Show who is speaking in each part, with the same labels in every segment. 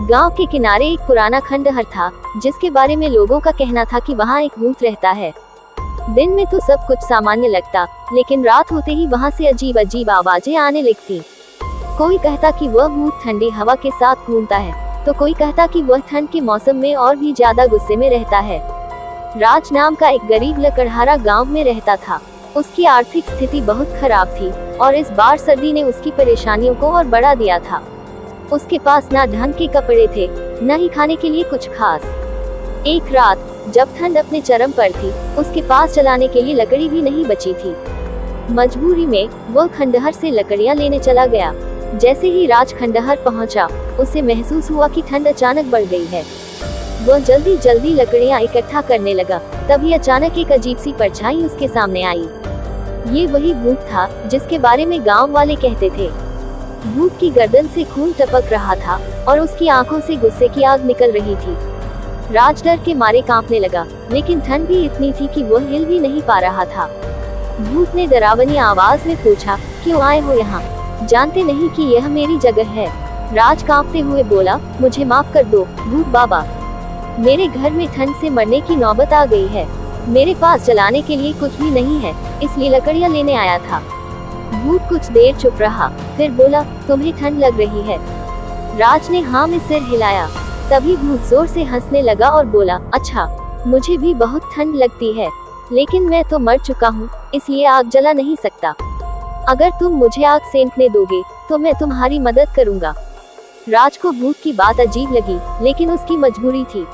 Speaker 1: गांव के किनारे एक पुराना खंडहर था, जिसके बारे में लोगों का कहना था कि वहां एक भूत रहता है। दिन में तो सब कुछ सामान्य लगता, लेकिन रात होते ही वहां से अजीब अजीब आवाजें आने लगती। कोई कहता कि वह भूत ठंडी हवा के साथ घूमता है, तो कोई कहता कि वह ठंड के मौसम में और भी ज्यादा गुस्से में रहता है। राज नाम का एक गरीब लकड़हारा गांव में रहता था। उसकी आर्थिक स्थिति बहुत खराब थी और इस बार सर्दी ने उसकी परेशानियों को और बढ़ा दिया था। उसके पास ना ढंग के कपड़े थे, न ही खाने के लिए कुछ खास। एक रात जब ठंड अपने चरम पर थी, उसके पास चलाने के लिए लकड़ी भी नहीं बची थी। मजबूरी में वह खंडहर से लकड़ियां लेने चला गया। जैसे ही राज खंडहर पहुंचा, उसे महसूस हुआ कि ठंड अचानक बढ़ गई है। वह जल्दी जल्दी लकड़ियां इकट्ठा करने लगा। तभी अचानक एक अजीब सी परछाई उसके सामने आई। ये वही भूत था जिसके बारे में गांव वाले कहते थे। भूत की गर्दन से खून टपक रहा था और उसकी आंखों से गुस्से की आग निकल रही थी। राज डर के मारे कांपने लगा, लेकिन ठंड भी इतनी थी कि वह हिल भी नहीं पा रहा था। भूत ने डरावनी आवाज में पूछा, क्यों आए हो यहाँ? जानते नहीं कि यह मेरी जगह है? राज कांपते हुए बोला, मुझे माफ कर दो भूत बाबा, मेरे घर में ठंड से मरने की नौबत आ गई है। मेरे पास जलाने के लिए कुछ भी नहीं है, इसलिए लकड़ियां लेने आया था। भूत कुछ देर चुप रहा, फिर बोला, तुम्हें ठंड लग रही है? राज ने हाँ में सिर हिलाया। तभी भूत जोर से हंसने लगा और बोला, अच्छा, मुझे भी बहुत ठंड लगती है, लेकिन मैं तो मर चुका हूँ, इसलिए आग जला नहीं सकता। अगर तुम मुझे आग सेंकने दोगे तो मैं तुम्हारी मदद करूँगा। राज को भूत की बात अजीब लगी, लेकिन उसकी मजबूरी थी।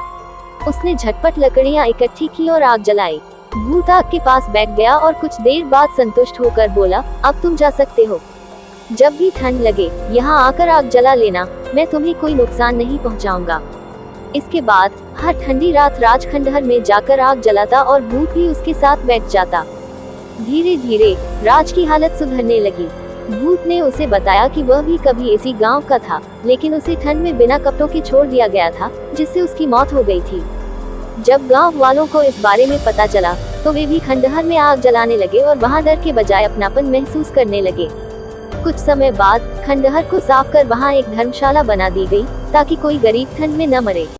Speaker 1: उसने झटपट लकड़ियां इकट्ठी की और आग जलाई। भूत आग के पास बैठ गया और कुछ देर बाद संतुष्ट होकर बोला, अब तुम जा सकते हो। जब भी ठंड लगे यहाँ आकर आग जला लेना, मैं तुम्हें कोई नुकसान नहीं पहुँचाऊंगा। इसके बाद हर ठंडी रात राज खंडहर में जाकर आग जलाता और भूत भी उसके साथ बैठ जाता। धीरे धीरे राज की हालत सुधरने लगी। भूत ने उसे बताया कि वह भी कभी इसी गांव का था, लेकिन उसे ठंड में बिना कपड़ों के छोड़ दिया गया था, जिससे उसकी मौत हो गई थी। जब गांव वालों को इस बारे में पता चला, तो वे भी खंडहर में आग जलाने लगे और वहां डर के बजाय अपनापन महसूस करने लगे। कुछ समय बाद खंडहर को साफ कर वहां एक धर्मशाला बना दी गई, ताकि कोई गरीब ठंड में न मरे।